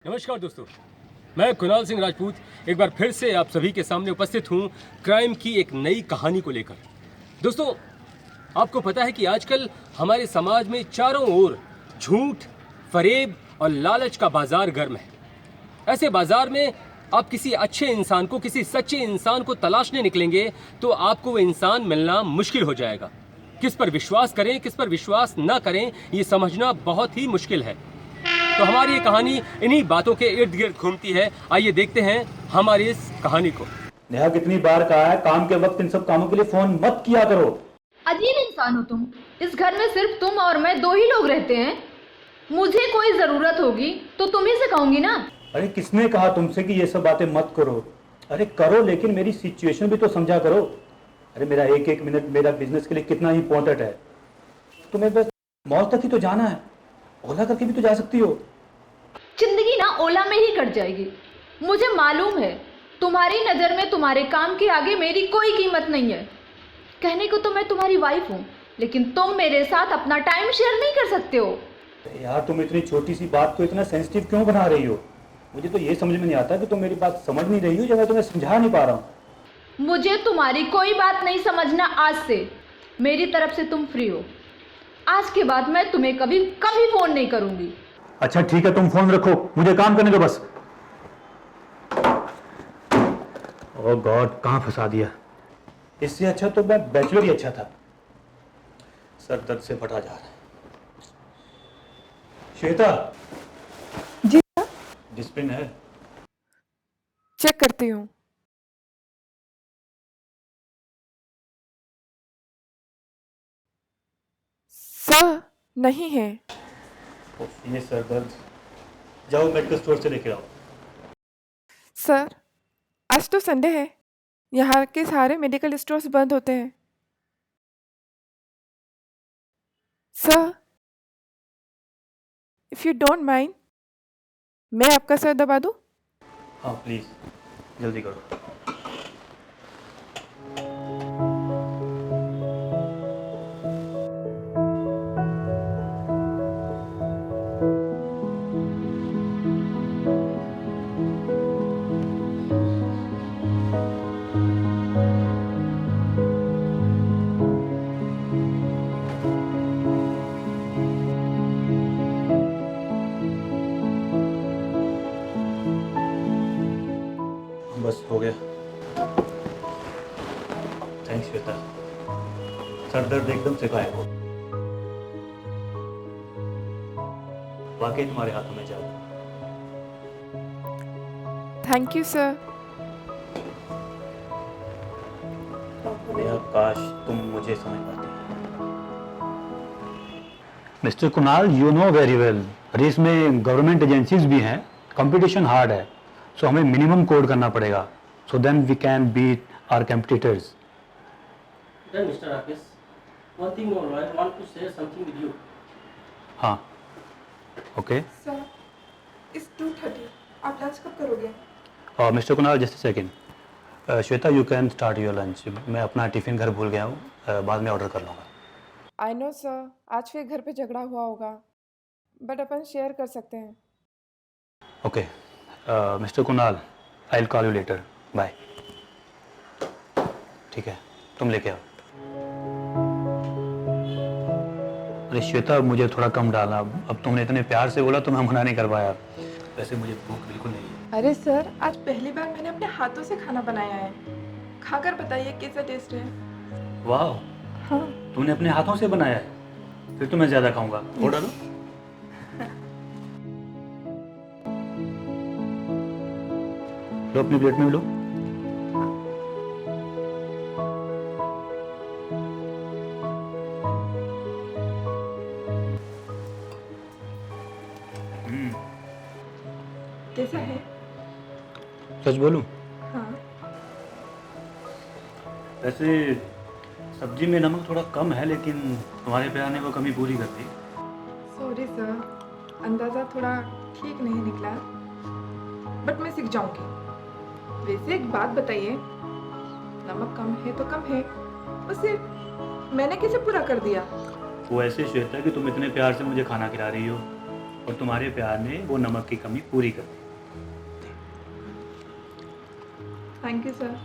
नमस्कार दोस्तों, मैं कुणाल सिंह राजपूत एक बार फिर से आप सभी के सामने उपस्थित हूं क्राइम की एक नई कहानी को लेकर। दोस्तों, आपको पता है कि आजकल हमारे समाज में चारों ओर झूठ, फरेब और लालच का बाजार गर्म है। ऐसे बाजार में आप किसी अच्छे इंसान को, किसी सच्चे इंसान को तलाशने निकलेंगे तो आपको वो इंसान मिलना मुश्किल हो जाएगा। किस पर विश्वास करें, किस पर विश्वास ना करें, ये समझना बहुत ही मुश्किल है। तो हमारी ये कहानी इन्हीं बातों के इर्द गिर्द घूमती है। आइए देखते हैं हमारी इस कहानी को। नेहा कितनी बार कहा है काम के वक्त इन सब कामों के लिए फोन मत किया करो। अजीब इंसान हो तुम। इस घर में सिर्फ तुम और मैं दो ही लोग रहते हैं। मुझे कोई जरूरत होगी तो तुम्ही से कहूंगी ना। अरे किसने कहा तुमसे कि ये सब बातें मत करो? अरे करो, लेकिन मेरी सिचुएशन भी तो समझा करो। अरे मेरा एक एक मिनट मेरा बिजनेस के लिए कितना इंपॉर्टेंट है। तुम्हें बस मॉल तक ही तो जाना है, ओला करके भी तो जा सकती हो। जिंदगी ना ओला में ही कट जाएगी। मुझे मालूम है तुम्हारी नजर में तुम्हारे काम के आगे मेरी कोई कीमत नहीं है। कहने को तो मैं तुम्हारी वाइफ हूँ, लेकिन तुम मेरे साथ अपना टाइम शेयर नहीं कर सकते हो। यार तुम इतनी छोटी सी बात को इतना सेंसिटिव क्यों बना रही हो? मुझे तो ये समझ में नहीं आता कि तुम मेरी बात समझ नहीं रही हो या मैं तुम्हें समझा नहीं पा रहा हूँ। मुझे तुम्हारी कोई बात नहीं समझना। आज से मेरी तरफ से तुम फ्री हो। आज के बाद मैं तुम्हें कभी कभी फोन नहीं करूंगी। अच्छा ठीक है, तुम फोन रखो, मुझे काम करने दो बस। ओह गॉड, कहाँ फंसा दिया। इससे अच्छा तो मैं बैचलर ही अच्छा था। सर दर्द से फटा जा रहा है। श्वेता जी डिस्प्लिन है? चेक करती हूँ। सर नहीं है। ये सर दर्द, जाओ मेडिकल स्टोर से लेके आओ। सर आज तो संडे है, यहाँ के सारे मेडिकल स्टोर्स बंद होते हैं। Sir if you don't mind, मैं आपका सर दबा दूँ? हाँ प्लीज जल्दी करो। बस हो गया। थैंक्स श्वेता, सर दर्द एकदम से गायब हो। वाकई तुम्हारे हाथों में जादू। Thank you sir. नेहा काश तुम मुझे समझ पाते। Mister Kunal, you know very well, race में गवर्नमेंट एजेंसीज भी हैं, कंपटीशन हार्ड है, सो हमें मिनिमम कोड करना पड़ेगा, so then we can beat our competitors. Then, Mr. Rakesh, one thing more, I want to share something with you. हाँ okay. Sir इस 2:30 आप लंच कब करोगे? और mister Kunal just second. Shweta you can start your lunch. मैं अपना tiffin घर भूल गया हूँ, बाद में ऑर्डर कर लूँगा। आई नो सर, आज फिर घर पे झगड़ा हुआ होगा, बट अपन शेयर कर सकते हैं। Okay mister Kunal, I will call you later, bye. ठीक है, तुम लेके आओ। अरे श्वेता मुझे थोड़ा कम डालना, अब तुमने इतने प्यार से बोला तो मैं मना नहीं कर पाया। वैसे मुझे भूख बिल्कुल नहीं है। अरे सर, आज पहली बार मैंने अपने हाथों से खाना बनाया है, खाकर बताइए कैसा टेस्ट है। वाह, हाँ तुमने अपने हाथों से बनाया है? फिर तो मैं ज़्यादा खाऊंगा। और डालो। लो अपनी प्लेट में लो। कैसा है? सच बोलूं, हाँ वैसे सब्जी में नमक थोड़ा कम है, लेकिन तुम्हारे प्यार ने वो कमी पूरी कर दी। सॉरी सर, अंदाज़ा थोड़ा ठीक नहीं निकला, बट मैं सीख जाऊंगी। वैसे एक बात बताइए, नमक कम है तो कम है, उसे मैंने कैसे पूरा कर दिया? वो ऐसे श्वेता कि तुम इतने प्यार से मुझे खाना खिला रही हो और तुम्हारे प्यार ने वो नमक की कमी पूरी कर दी। Thank you sir.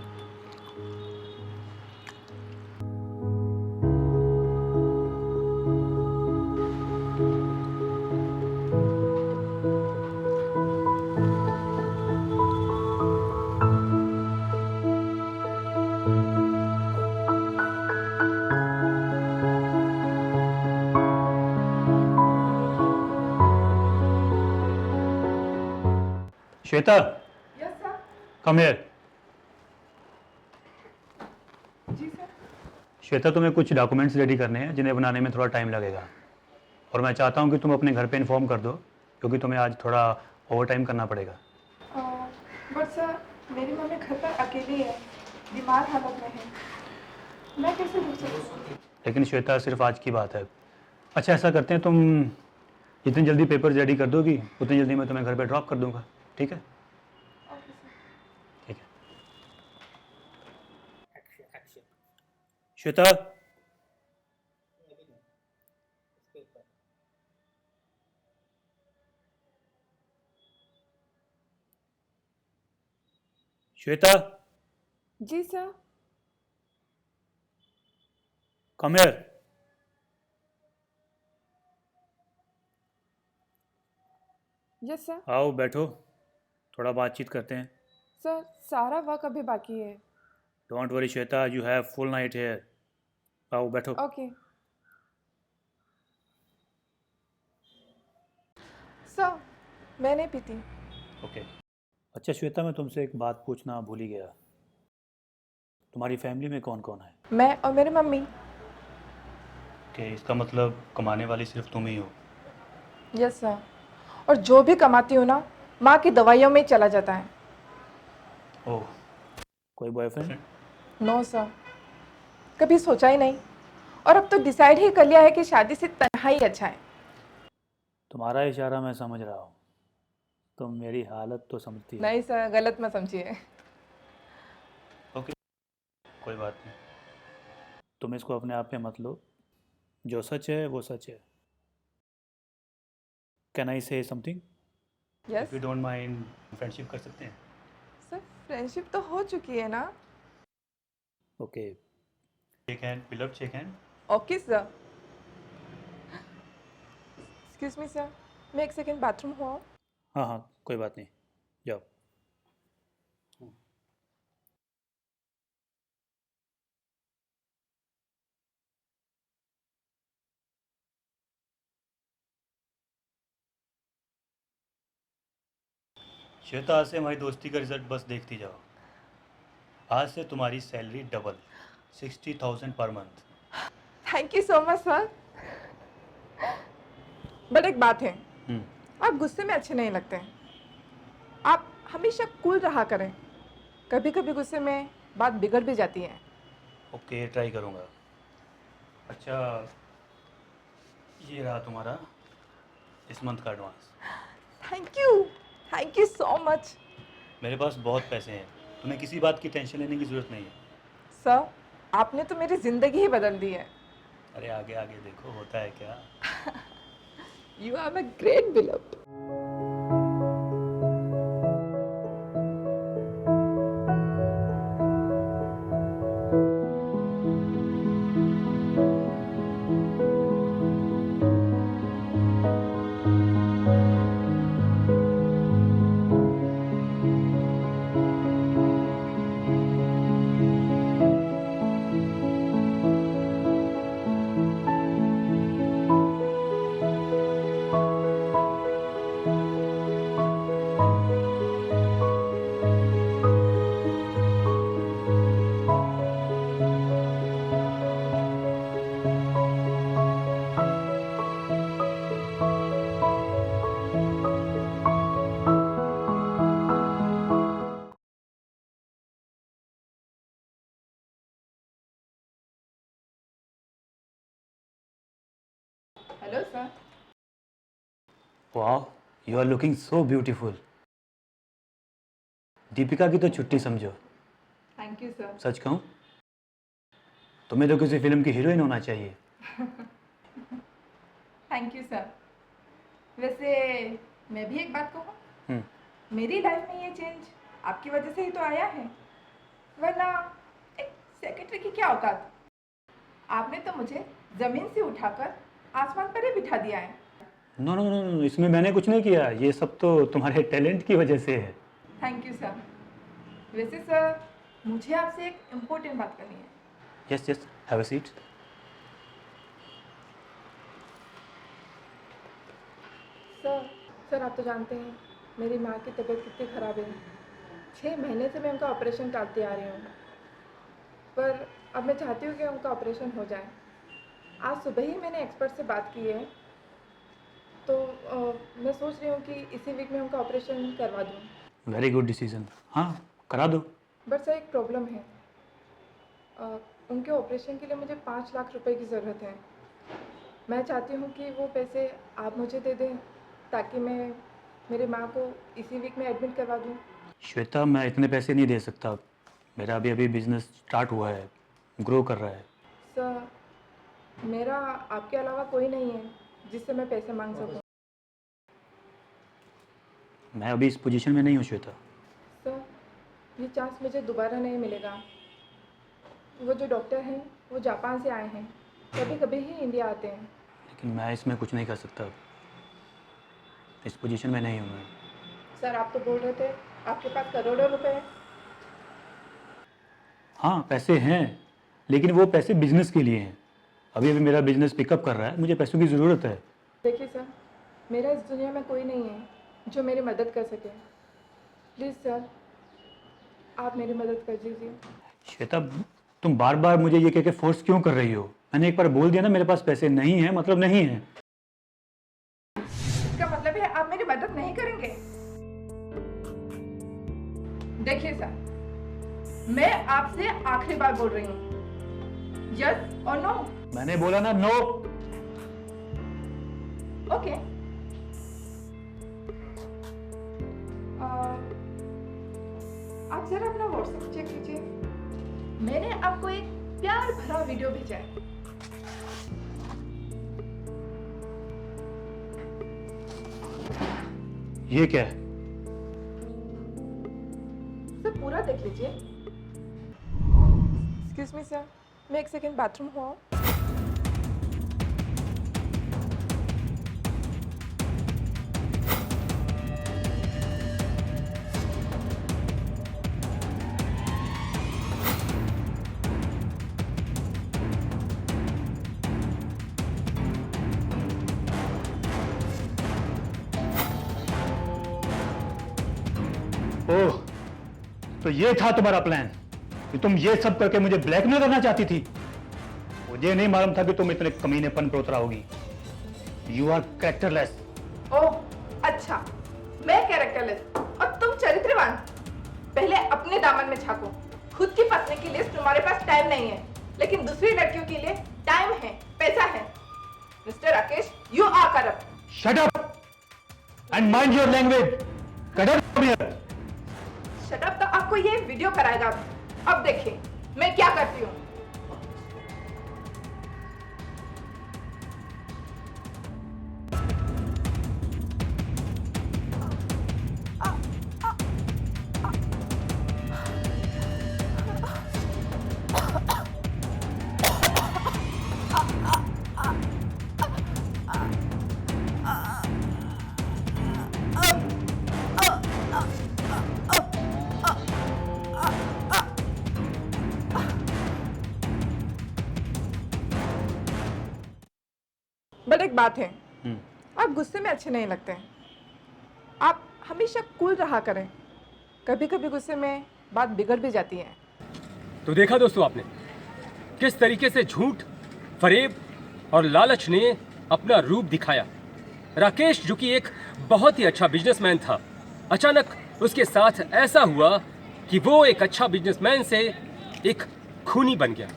Shweta, yes sir. Come here. जी सर। श्वेता, तुम्हें कुछ डॉक्यूमेंट्स रेडी करने हैं जिन्हें बनाने में थोड़ा टाइम लगेगा, और मैं चाहता हूँ कि तुम अपने घर पे इन्फॉर्म कर दो, क्योंकि तुम्हें आज थोड़ा ओवर टाइम करना पड़ेगा। बट सर, मेरी मम्मी घर पर अकेली है, बीमार हालत में है, मैं कैसे रुक सकती हूँ? लेकिन श्वेता, सिर्फ आज की बात है। अच्छा, ऐसा करते हैं, तुम जितनी जल्दी पेपर्स रेडी कर दोगी उतनी जल्दी मैं तुम्हें घर पे ड्रॉप कर दूंगा, ठीक है? Okay sir. ठीक है। Action. श्वेता, Paper. श्वेता, जी sir. Come here. Yes sir. आओ बैठो, थोड़ा बातचीत करते हैं। सर, सारा वर्क अभी बाकी है। Don't worry Shweta, you have full night here. आओ बैठो। ओके सर, मैं नहीं पीती। ओके। अच्छा श्वेता, मैं तुमसे एक बात पूछना भूल ही गया। तुम्हारी फैमिली में कौन कौन है? मैं और मेरी मम्मी। कि इसका मतलब कमाने वाली सिर्फ तुम ही हो? Yes sir. और जो भी कमाती हूँ ना, माँ की दवाइयों में ही चला जाता है। ओह, कोई बॉयफ्रेंड? नो सर, कभी सोचा ही नहीं, और अब तो डिसाइड ही कर लिया है कि शादी से तन्हा ही अच्छा है। तुम्हारा इशारा मैं समझ रहा हूँ, तुम मेरी हालत तो समझती हो। नहीं सर, गलत मत समझिए। ओके, कोई बात नहीं। तुम इसको अपने आप में मत लो, जो सच है वो सच है। कैन आई से something? Yes if you don't mind, friendship कर सकते हैं? सर, फ्रेंडशिप तो हो चुकी है ना। Okay, shake hand, beloved shake hand. Okay sir. Excuse me sir, मैं एक सेकेंड बाथरूम हुआ। हाँ हाँ, कोई बात नहीं, जाओ। श्वेता, आज से हमारी दोस्ती का रिजल्ट बस देखती जाओ। आज से तुम्हारी salary double, 60,000 per month. Thank you so much sir. But एक बात है, आप गुस्से में अच्छे नहीं लगते हैं। आप हमेशा कूल रहा करें, कभी कभी गुस्से में बात बिगड़ भी जाती है। ओके, ट्राई करूँगा। अच्छा, ये रहा तुम्हारा इस मंथ का advance. Thank you so much. मेरे पास बहुत पैसे हैं, तुम्हें किसी बात की टेंशन लेने की ज़रूरत नहीं है। सर, आपने तो मेरी जिंदगी ही बदल दी है। अरे आगे आगे देखो होता है क्या। You are my great beloved. Hello sir. वाह, you are looking so beautiful. Deepika की तो छुट्टी समझो। Thank you sir. सच कहूँ, तुम्हें तो किसी फिल्म की हीरोइन होना चाहिए। Thank you sir. वैसे मैं भी एक बात कहूँ, हम्म। मेरी लाइफ में ये चेंज आपकी वजह से ही तो आया है, वरना एक सेक्रेटरी की क्या औकात। आपने तो मुझे जमीन से उठाकर आसमान पर ही बिठा दिया है। नो नो नो नो, इसमें मैंने कुछ नहीं किया, ये सब तो तुम्हारे टैलेंट की वजह से है। Thank you sir. वैसे सर, मुझे आपसे एक इम्पोर्टेंट बात करनी है। Yes yes, have a seat. Sir आप तो जानते हैं मेरी माँ की तबीयत कितनी ख़राब है। 6 महीने से मैं उनका ऑपरेशन टालते आ रही हूँ, पर अब मैं चाहती हूँ कि उनका ऑपरेशन हो जाए। आज सुबह ही मैंने एक्सपर्ट से बात की है, तो मैं सोच रही हूँ कि इसी वीक में उनका ऑपरेशन करवा दूँ। वेरी गुड डिसीजन, हाँ करा दो। बट सर एक प्रॉब्लम है, उनके ऑपरेशन के लिए मुझे 5 लाख रुपए की ज़रूरत है। मैं चाहती हूँ कि वो पैसे आप मुझे दे दें ताकि मैं मेरे माँ को इसी वीक में एडमिट करवा दूँ। श्वेता, मैं इतने पैसे नहीं दे सकता, मेरा अभी बिजनेस स्टार्ट हुआ है, ग्रो कर रहा है। सर, मेरा आपके अलावा कोई नहीं है जिससे मैं पैसे मांग सकूं। मैं अभी इस पोजीशन में नहीं हूँ श्वेता। सर, ये चांस मुझे दोबारा नहीं मिलेगा। वो जो डॉक्टर हैं वो जापान से आए हैं, कभी कभी ही इंडिया आते हैं। लेकिन मैं इसमें कुछ नहीं कर सकता, इस पोजीशन में नहीं हूँ मैं। सर, आप तो बोल रहे थे आपके पास करोड़ों रुपए हैं। हाँ पैसे हैं, लेकिन वो पैसे बिजनेस के लिए हैं। अभी मेरा बिजनेस पिकअप कर रहा है, मुझे पैसों की ज़रूरत है। देखिए सर, मेरा इस दुनिया में कोई नहीं है जो मेरी मदद कर सके। प्लीज़ सर, आप मेरी मदद कर दीजिए। श्वेता, तुम बार बार मुझे ये कह के फोर्स क्यों कर रही हो? मैंने एक बार बोल दिया ना मेरे पास पैसे नहीं है, मतलब नहीं है। इसका मतलब है आप मेरी मदद नहीं करेंगे? देखिए सर, मैं आपसे आखिरी बार बोल रही हूँ, यस और नो। मैंने बोला ना नो। ओके। आप जरा अपना व्हाट्सएप चेक कीजिए, मैंने आपको एक प्यार भरा वीडियो भेजा है। ये क्या है? सर पूरा देख लीजिए। एक्सक्यूज मी सर, मैं एक सेकेंड बाथरूम हुआ। ओह, तो ये था तुम्हारा प्लान कि तुम ये सब करके मुझे ब्लैकमेल करना चाहती थी? मुझे नहीं मालूम था कि तुम इतने कमीनेपन पर उतराओगी। You are characterless. ओह अच्छा, मैं कैरेक्टरलेस और तुम चरित्रवान। पहले अपने दामन में झांको। खुद की पत्नी की लिस्ट तुम्हारे पास टाइम नहीं है, लेकिन दूसरी लड़कियों के लिए टाइम है, पैसा है। Mister Rakesh, you are corrupt. Shut up and mind your language. Get out from here. Shut up तो आपको ये वीडियो कराएगा। अब देखिए मैं क्या करती हूँ। बट एक बात है, आप गुस्से में अच्छे नहीं लगते हैं। आप हमेशा कूल रहा करें, कभी कभी गुस्से में बात बिगड़ भी जाती है। तो देखा दोस्तों आपने किस तरीके से झूठ, फरेब और लालच ने अपना रूप दिखाया। राकेश जो कि एक बहुत ही अच्छा बिजनेसमैन था, अचानक उसके साथ ऐसा हुआ कि वो एक अच्छा बिजनेसमैन से एक खूनी बन गया,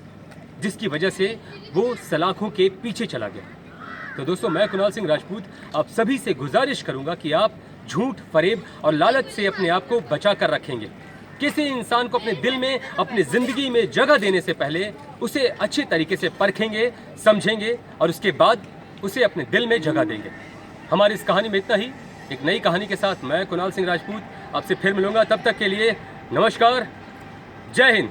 जिसकी वजह से वो सलाखों के पीछे चला गया। तो दोस्तों, मैं कुणाल सिंह राजपूत आप सभी से गुजारिश करूंगा कि आप झूठ, फरेब और लालच से अपने आप को बचा कर रखेंगे। किसी इंसान को अपने दिल में, अपनी ज़िंदगी में जगह देने से पहले उसे अच्छे तरीके से परखेंगे, समझेंगे और उसके बाद उसे अपने दिल में जगह देंगे। हमारी इस कहानी में इतना ही। एक नई कहानी के साथ मैं कुणाल सिंह राजपूत आपसे फिर मिलूंगा। तब तक के लिए नमस्कार, जय हिंद।